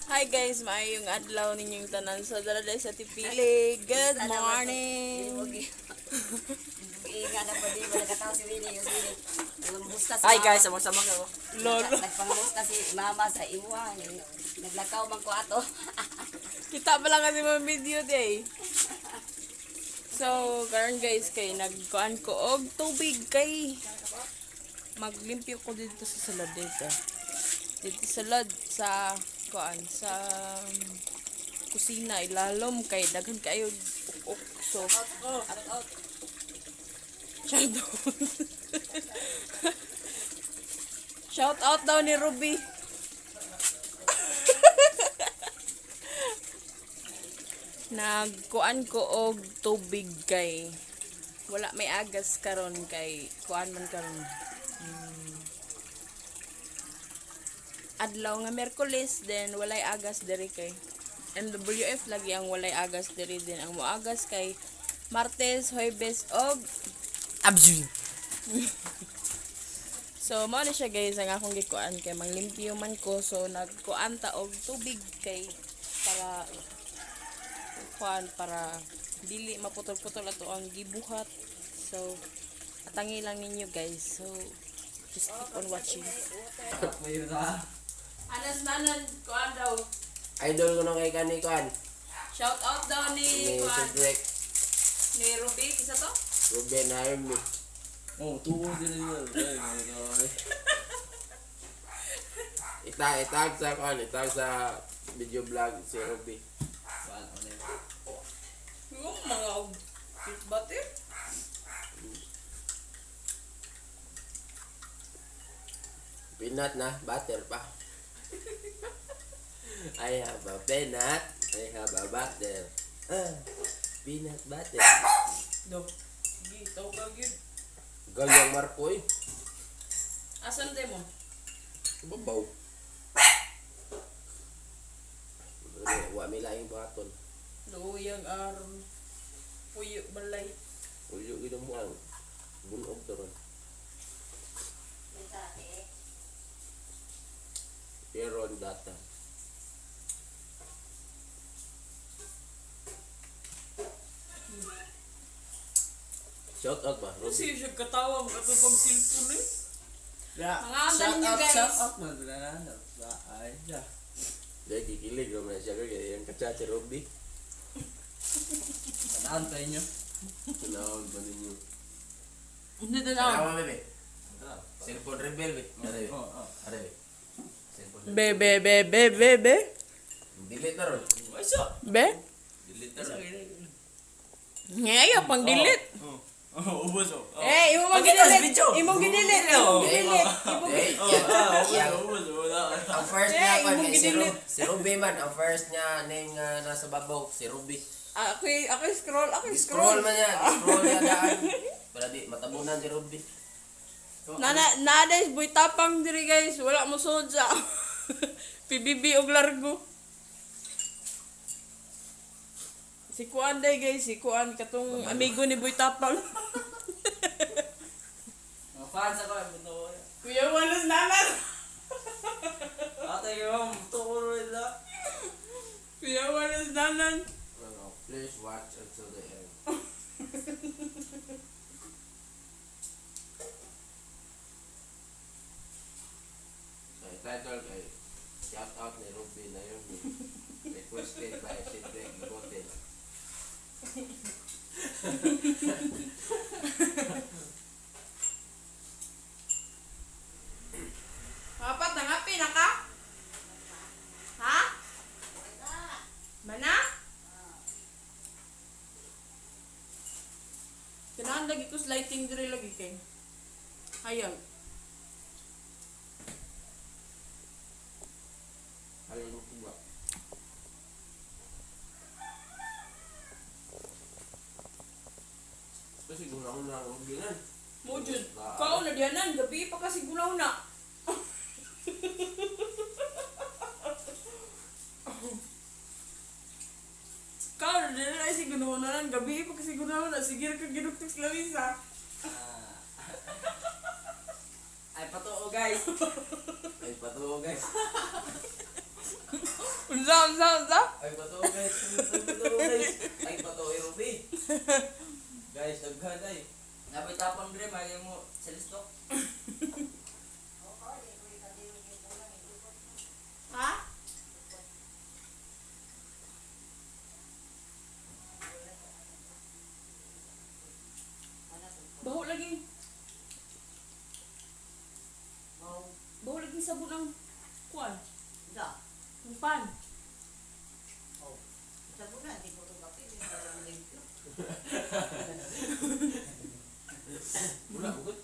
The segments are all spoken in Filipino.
Hi guys, maayong adlaw ninyong tanan sa dala sa Tipili. Good morning. Ingat na pa di ba nakatawa si Winnie yung Winnie. Nagpangusta si Hi Mama. guys, sama-sama ka. Lolo. Nagpangusta si Mama sa imuha. Naglakaw man ko ato. Kita pa lang kasi mga video day. So, karon guys kay nagkuan ko og tubig kay maglimpyo ko dito sa salad dito. Dito sa salad sa kuan sa kusina ilalom kay daghan kayo uk so Out. shout out. Shout out daw ni Ruby. Nagkuan ko og tubig kay wala may agas karon kay kuan man karon. Adlaw nga Miyerkules then walay agas diri kay MWF lagi ang walay agas diri din ang moagas kay Martes, Huwebes og Abzu. so mao ni siya guys ang akong gikuan kay manglimpyo man ko so nagkuan ta og tubig kay para dili maputol-putol ato ang gibuhat. So atangi lang ninyo guys. So just keep on watching. Anas nanan kuan daw. Idol ko nung kay Kanikuan. Shout out daw Ni ni kuan Cedric. ni Ruby kisa to. Ruben Army. Oh, tuwa din yun. Itag sa video vlog si Ruby. Yung mga batir. Peanut na, butter pa. I have a peanut, I have a butter. Peanut butter. Do. Gito ka gid. Galyang Marco eh. Asan mo? Babaw. Wa may laing baton. Luyang aron. Puyo balay. Ulo gid mo ang bunog to ron. Pero data. Shout out ba? Ruby. Kasi siya katawa magkatubang cellphone eh. Yeah. Mga andan niyo, guys. Shout out man. Ay, yeah. Dahil kikilig naman siya kaya yung katsa si Ruby. Panaantay nyo. Tinawag ba ninyo? Hindi na lang. Tama bebe. Cellphone rebel be. Are be. Cellphone Be. delete na ron. Be? Delete na rin. Ngayon, pang delete. Ubus oh. Eh, imong Pagkitas gidelete. video. Imong gidelete. Imong gidelete. Ubus. Ang first Eh, niya pa imong gidelete. si Ruby man. Ang first niya name nga nasa babaw si Ruby. Ako scroll. Scroll man niya. Scroll niya daan. Para di matabunan si Ruby. Nada is boy tapang diri guys. Wala mo sud sa PBB og largo. Si Kuan day guys, si Kuan katong amigo ni Boy Tapang. Mga fans ako. Buto. Kuya Wallace nanan. Ate yung tukuro nila. Kuya Wallace nanan. Please watch until the end. Ay, title kay shout out ni Ruby na yun. Requested by Cedric Hotel. Apat na ngapi na ka? Ha? Mana? Kailangan lagi ko lighting diri lagi kay. Ayun. Halin mo ba? Kasi gulang na ang bilan. Mujud. Kao na dianan gabi pa kasi gulaw na. Kao na dianan ay si gulaw na gabi pa kasi gulaw na sige ka ginuktok lamisa. Ay, patuo guys. Ay, patuo guys. Unsa? Ay, bato guys. Bato guys. Ay, bato Ruby. Guys, daghan ay. Napay tapang dire, magay mo sa listok. Ha? Baho lagi. Baho lagi sabon ang kuan. Da. Ang pan. Oh. Sabon na, di ko ito kape. Di ko ito limpyo. Mula bukod.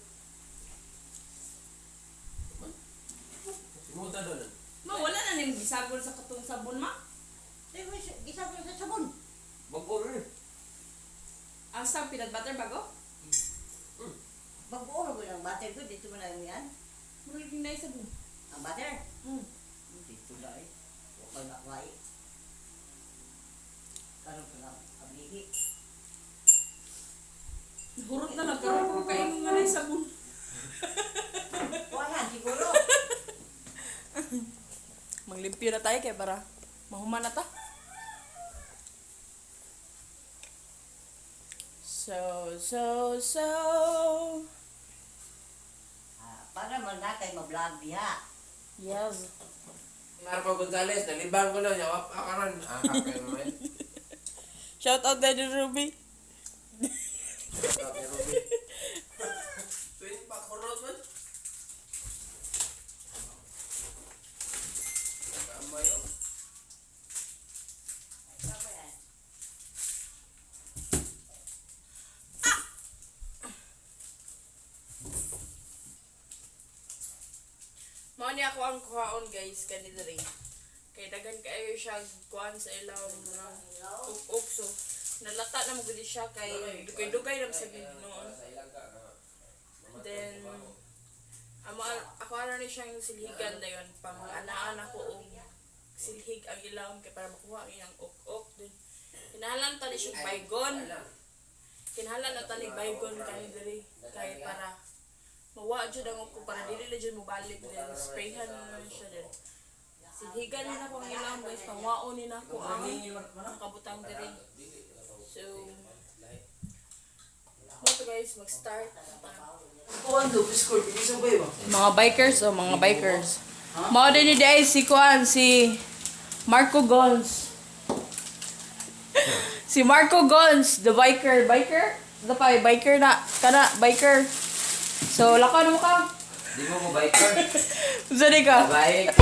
Simuta doon. Ma, wala na ning gisagol sa katong sabon ma. Di ko gisabon sa sabon. Bago rin. Ang sa peanut butter bago? Bago ko ng butter ko, dito mo na yan. Murag na sabon. Ang butter. Dito na eh. Huwag ka na kuhay. Karoon ko na ablihi. Hurot na lang karon ko kaingon nga na sabon. Kuha yan, siguro. Maglimpyo na tayo kay para mahuman na ta. So. Para man natay ma-vlog diha. Yes. Marco Gonzales, nalibang ko na niya. Akaran. Kakay mo eh. Shout out Daddy Ruby. Kakay Ruby. Twin pa kurot man. Tama yun. Apa yan? Mao ni ako ang kuhaon guys kanina rin. Kay daghan kayo siya kuan sa ilaw mga uk so nalata na mo gud siya kay dugay-dugay lang sa noon. Sa ilang ka na. Then ako ano ni siyang silhigan dayon pang anaan ako og silhig ang ilaw kay para makuha ang iyang uk then kinahanglan ta ni siya baygon. Kinahanglan na ta ni baygon kay diri kay para mawa jud ang ko para dili na jud mo balik then sprayhan na siya din. Silhigan na ko ang ilaw guys pangwaon ni nako ang kabutang diri. So mo guys mag-start Kuhan do, Discord. Hindi sabay ba? mga bikers o mga bikers. Mao din ni day si Kuan si Marco Gons. Si Marco Gons, the biker. Biker na kana biker. So lakaw mo ka. Di mo mo biker. Zani ka. Bike.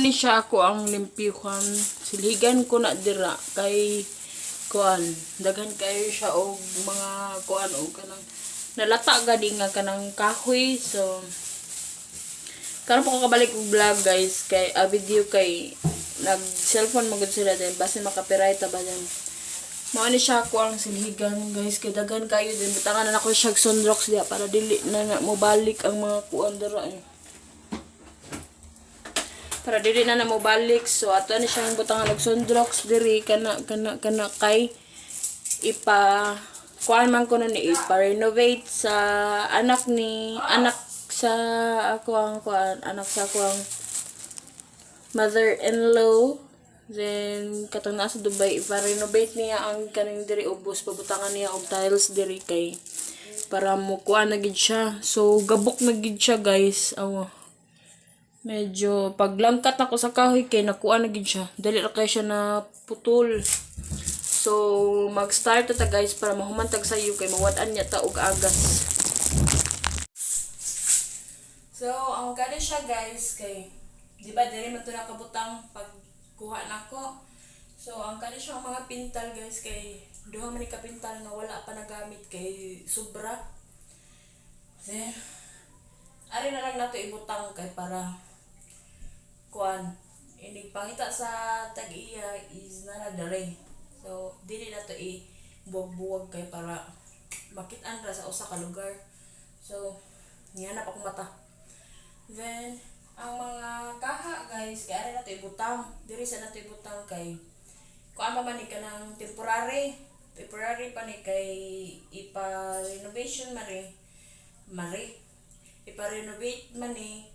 Ni siya ako ang limpyuhan. Silhigan ko na dira kay kuan. Daghan kayo siya og mga kuan og kanang nalata gani nga kanang kahoy. So karon po ko kabalik og vlog guys kay video kay nag cellphone magud sila din basta makapiright ta ba yan. Mao ni siya ako ang silhigan guys kay daghan kayo din butangan na ako siya sunrox diha para dili na mo balik ang mga kuan dira eh. Para dili na mo balik so ato ni siyang butangan og sunrox diri kana kay ipa kuan man ko na ni ipa-renovate sa anak sa ako ang kuan anak sa ako ang mother-in-law then katong nasa Dubai ipa-renovate niya ang kaning diri ubos pabutangan niya og tiles diri kay para mo kuan na gid siya so gabok na gid siya guys aw medyo paglangkat ako sa kahoy kay nakuha na gid siya dali ra kay siya na putol so mag-start ta guys para mahumantag sayo kay mawad-an niya ta og agas so ang kani siya guys kay di ba diri man to nakabutang pagkuha nako so ang kani siya mga pintal guys kay duha man ni ka pintal nga wala pa nagamit kay sobra then ari na lang nato ibutang kay para kuan inig pangita sa tag-iya is nara dere so dili na to buwag-buwag kay para makit-an ra sa usa ka lugar so niyanap ako mata then ang mga kaha guys kay ari na to ibutang diri sa nato ibutang kay kuan pa man ni kanang temporary temporary pa ni kay ipa-renovation mari ipa-renovate man ni.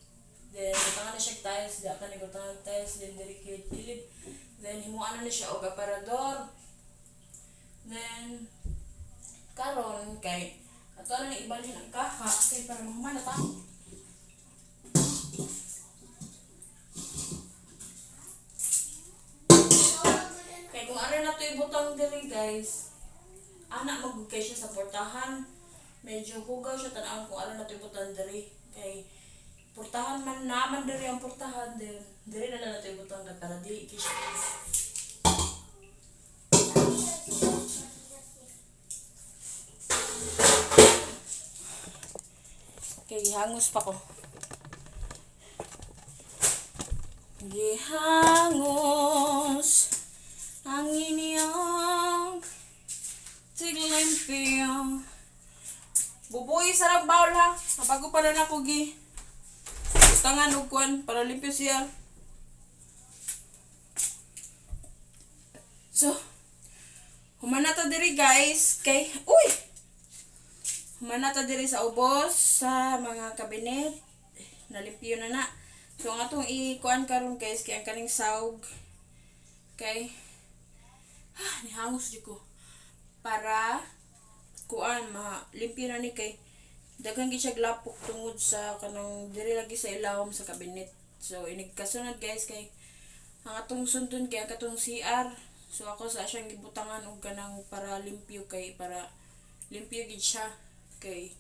Then butangan na siya tiles, di ka ni butangan tiles, then diri kilid. Then himuan na siya og aparador. Then karon kay ato na ni ibalhin ang kaha kay para mahuman na ta. Kay kung ano na to ibutang diri guys, anak magugkay siya sa portahan. Medyo hugaw siya tanawon kung ano na to ibutang diri. Kay portahan man naman diri ang portahan din. Diri na lang na to ibutang para dili kisya. Kay gihangos pa ko. Gihangos ang inyong tiglimpyo. Bubuhi sarap bawl ha. Bago pa na ako utangan og kuan para limpyo siya. So, humanata diri guys kay humanata diri sa ubos sa mga kabinet. Nalimpyo na. So ang atong ikuan karon guys kay ang kaning sawg kay nihangos jud ko para kuan malimpyo na ni kay daghang gid siya glapok tungod sa kanang diri lagi sa ilawom sa kabinet. So inig kasunod guys kay ang atong sundon kay ang katong CR. So ako sa siyang gibutangan og kanang para limpyo kay para limpyo gid siya kay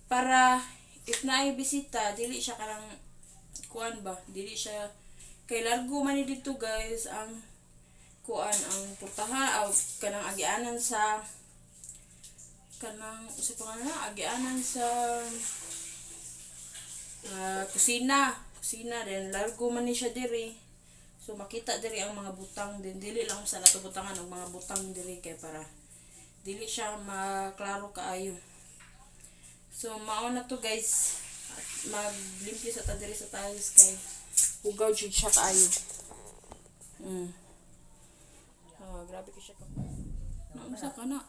para if naay bisita dili siya karang kuan ba dili siya kay largo man ni dito guys ang kuan ang portahan o kanang agianan sa kanang sa pangalan agianan sa kusina din largo man ni siya diri. So makita diri ang mga butang din dili lang sa natubutangan og mga butang diri kay para dili siya maklaro kaayo. So mao na to guys. Maglimpyo sa diri sa tiles kay hugaw jud siya kaayo. Grabe ka siya ka. Naunsa ka na?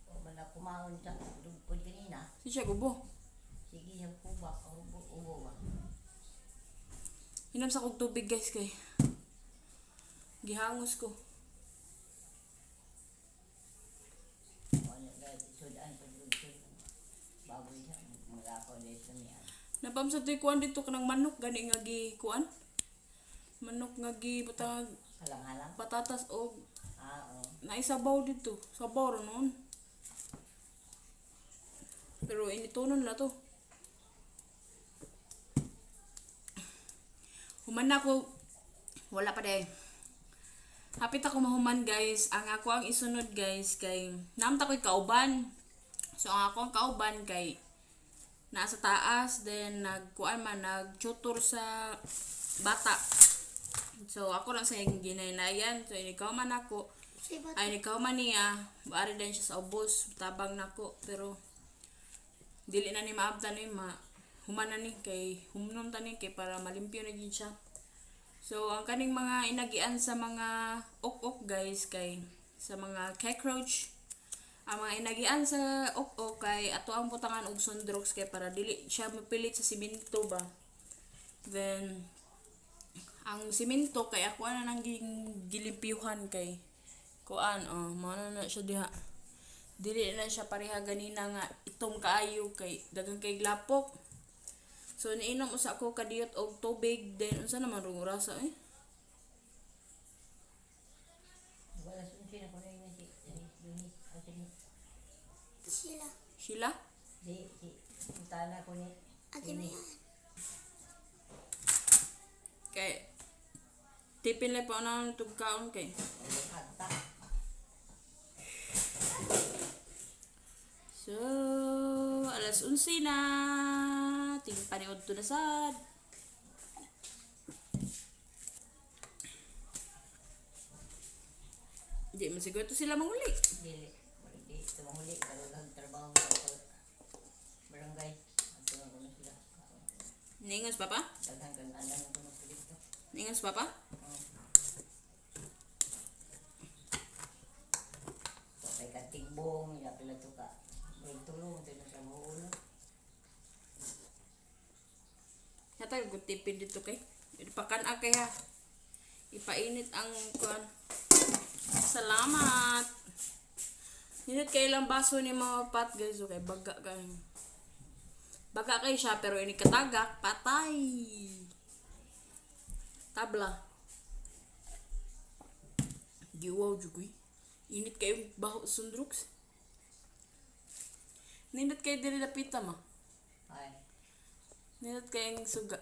O man na kumahon siya. Dugpod kanina. Si siya gubo. Sige, yung kuba. Ubo ba? Hinam sa kog tubig guys kay gihangos ko. Ano guys, isudan pa dugpod. Baboy siya. Magakaw dito niya. Napam sa tuy kuan dito kanang manok gani nga gi kuan. Manok nga gi butang Halang-halang. patatas og Oo. naisabaw dito. Sabaw ra noon. Pero initonon la to. Human na ko. Wala pa day. Hapit ako mahuman guys. Ang ako ang isunod guys kay namta ko'y kauban. So ang ako ang kauban kay nasa taas then nagkuan man nagtutor sa bata. So ako lang sa ginaynayan. So inikaw man ako. Ay inikaw man niya. Baari din siya sa ubos. Tabang nako pero dili na ni maabtan ni human na ni kay humnom tani kay para malimpyo na gid siya. So ang kaning mga inagian sa mga ok guys kay sa mga cockroach. Ang mga inagian sa ok kay ato ang butangan og sundrox kay para dili siya mapilit sa simento ba. Then ang simento kay ako na nang gilimpyuhan kay kuan mao na siya diha. Dili na siya pareha ganina nga itom kaayo kay daghang kay glapok. So niinom usa ko kadiyot og tubig then unsa naman rong rasa Wala sunsin ako na yun si Yunis. Sheila? Si Tana ko ni Yunis. Kay tipin lang pa na tugkaon kay. Hagta. So alas 11 na. Ting paniod to na sad. Di man siguro to sila manguli. Dili. Di ito mahuli. Talagang trabaho sa barangay. At tulong ko na sila. Ningas papa? Daghang kang andang ko na dito. Ningas papa? buong ya pila to ka. Tulong tayo na sa buulo. Natay ko tipid dito kay. Ipakan kay ha. Ipainit ang kuan. Salamat. Init kay ilang baso ni mga pat guys, okay, baga kay. Baga kay siya pero ini katagak, patay. Tabla. Giwaw jugoy. Init kayo baho sundruks. Ninit kayo dili lapita ma. Ay. Ninit kayo ang suga.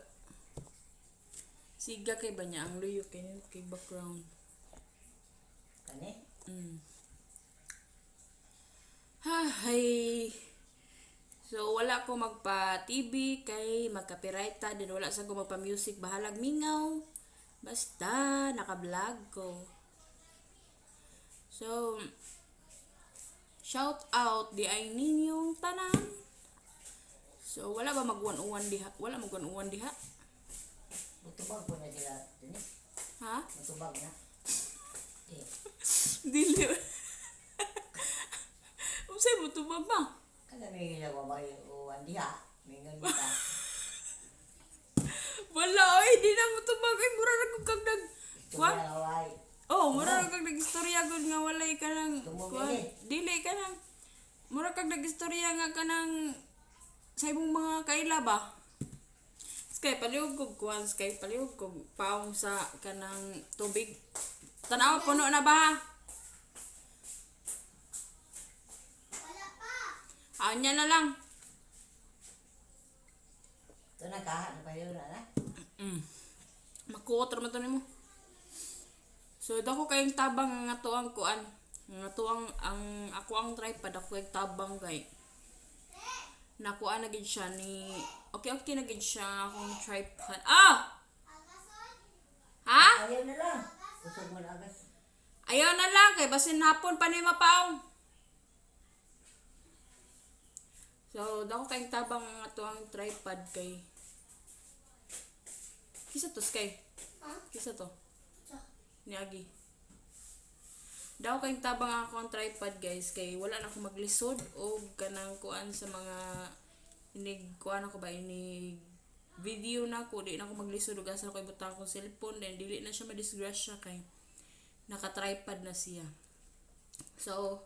Siga kay ba niya ang luyo kay ninit kay background. Kani? Hay. So wala ko magpa-TV kay magka-copyright ta, din wala sa ko magpa-music bahalag mingaw. Basta naka-vlog ko. So shout out di ay ninyong tanan. So wala ba mag-101 diha? Wala mag-101 diha? Mutubag po na sila. Dini? Ha? Mutubag na. Dili. Unsay mo tubag ba? Kada may ginagawa ba yung diha? May nganita. Wala oy, di na mo tubag ay mura na kog kagdag. Kuan? Kawai. Oh, mura na kag nag-istorya gud nga walay ka nang Tumog kuan. ini. Dili ka nang mura kag nag-istorya nga kanang sa imong mga kaila ba? Skay paliog kog kuan, skay paliog kog paong sa kanang tubig. Tanaw puno na ba? Anya na lang. Ito na kahat na pa yun na. Makuot raman to nimo. So dako kayong tabang nga tuang kuan. Nga tuang ang ako ang tripod ako kay tabang kay. Nakuha na gid siya ni okay na gid siya akong tripod. Ah! Ha? Ayaw na lang. Kusog mo na agas. Ayaw na lang kay basin hapon pa ni mapaong. So dako kayong tabang nga tuang tripod kay. Kisa to Sky? Kisa to? Ni Agi. Daw kayong tabang ako ang tripod guys kay wala na ako maglisod o kanang kuan sa mga inig kuan ako ba inig video na ko di na ako maglisod ug asa ko ibutang ko cellphone then dili na siya madisgrasya kay naka-tripod na siya. So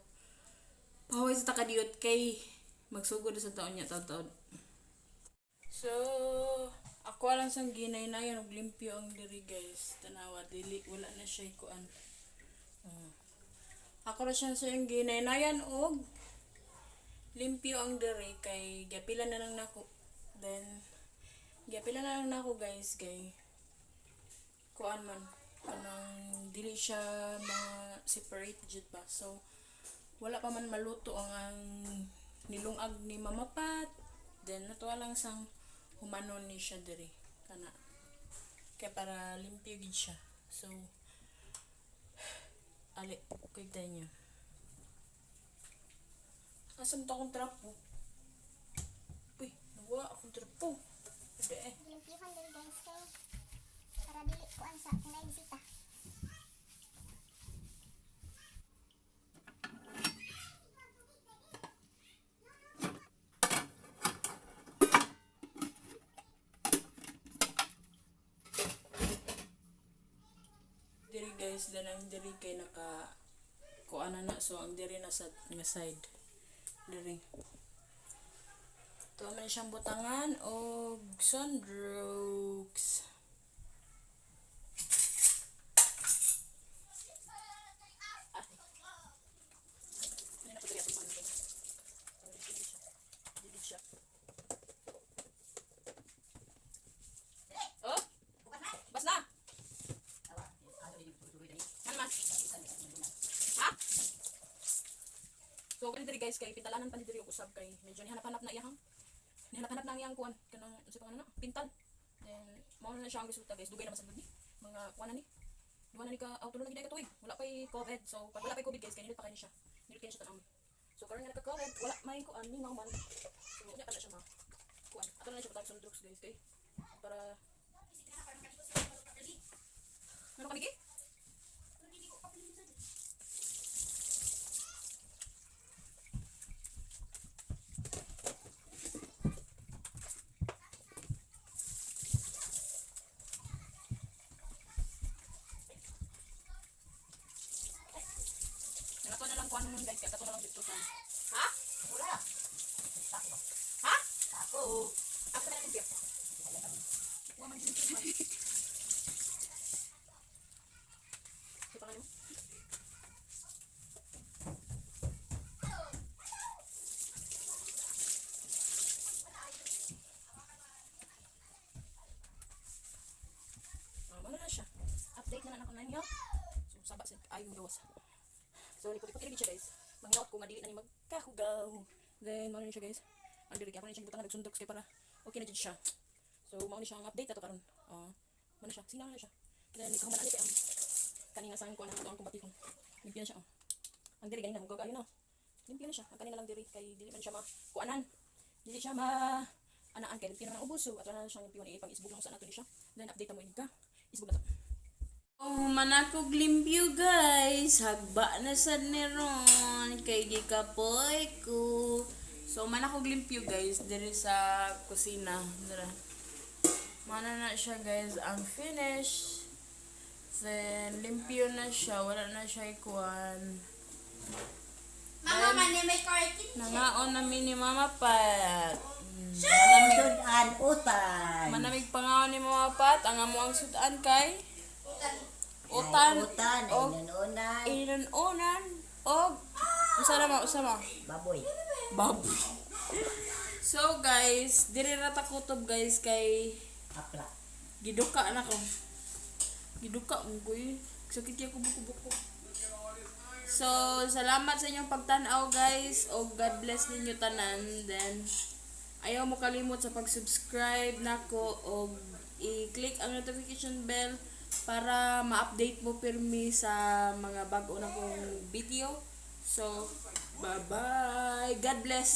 paway sa takadiyot kay magsugod sa taon niya taon. So ako lang sang ginay na yan og limpyo ang diri guys. Tanawa dili wala na siya kuan. Ako na siya sa yung ginaynayan og limpyo ang dere kay gapila na lang nako. Then gapila na lang nako guys kay kuan man kanang dili siya mga separate jud ba. So wala pa man maluto ang nilungag ni Mama Pat. Then natuwa lang sang humanon ni siya dere kana kay para limpyo gid siya. So ali, kita niyo. Asam to akong trapo. Uy, nawa akong trapo. Hindi eh. Limpihan din guys kay para dili kuan sa kunay bisita. Diri guys, danang diri kay naka kuan na so ang diri na sa nga side. Diri. Tuwa man siyang butangan og sunrooks. Oh, bas na. Ha? So, kani diri guys kay pintalanan pa ni diri og usab kay medyo nihanap-hanap na iyang. Nihanap-hanap na ang iyang kuan kanang unsa pa na pintal. Then mao na siya ang resulta guys. Dugay na masagod ni mga kuan na ni. Duha na ni ka auto na gid ka tuig. Wala pay COVID. So pag wala pay COVID guys kay nindot pa kay ni siya. Nindot kay siya tanang. So karon nga nagka-COVID, wala may kuan ni man. So nya pa na siya ma. Kuan. Ato na siya patag sa drugs guys kay para ano kami gi? kuan naman guys, kaya katulad lang dito sa. Ha? Wala. Ha? Ako. Ako na limpyo. Wa man limpyo. Sa pangalan mo? Ano na siya? Update na ako na niyo. So, sabak sa ayong gawas. So, lipot-lipot siya guys. Manghinaot ko, madili na ni magkahugaw. Then, ano na siya guys? Ang diri kaya ako na siya gibutang nagsuntok kay para okay na dyan siya. So, mao ni siya ang update ato karon. Ano siya? Sinaw na siya. Then, ikaw man ani kay kanina sang ko na ang kumbati ko. Limpyo na siya. Ang diri ganina mugaw ayun no. Limpyo na siya. Ang kanina lang diri kay dili man siya kuanan. Dili siya anaan kay limpyo na ang ubuso at wala na siyang limpyo ni pang isbog lang sa nato ni siya. Then, update mo ka. Isbog na to. Oh, manakog limpyo guys. Hagba na sad ni Ron. Kay gikapoy ko. So, manakog limpyo guys. Diri sa kusina. Dira. Mana na siya guys. Ang finish. Then, limpyo na siya. Wala na siya ikuan. Mama, mani may karkin. Nangaon namin ni Mama Pat. Sudan utan. Manamig pangaon ni Mama Pat. Ang amo ang sudan kay utan. Utan. Og Inununan. inununan. Og usama. Baboy. Baboy. So guys, diri ra ta kutob guys kay Apla. giduka na ko. Giduka mo koy. Sakit ko buko-buko. So, salamat sa inyong pagtanaw guys. O God bless ninyo tanan. Then, ayaw mo kalimot sa pag-subscribe nako o i-click ang notification bell para ma-update mo pirmi sa mga bago na kong video. So, bye-bye. God bless.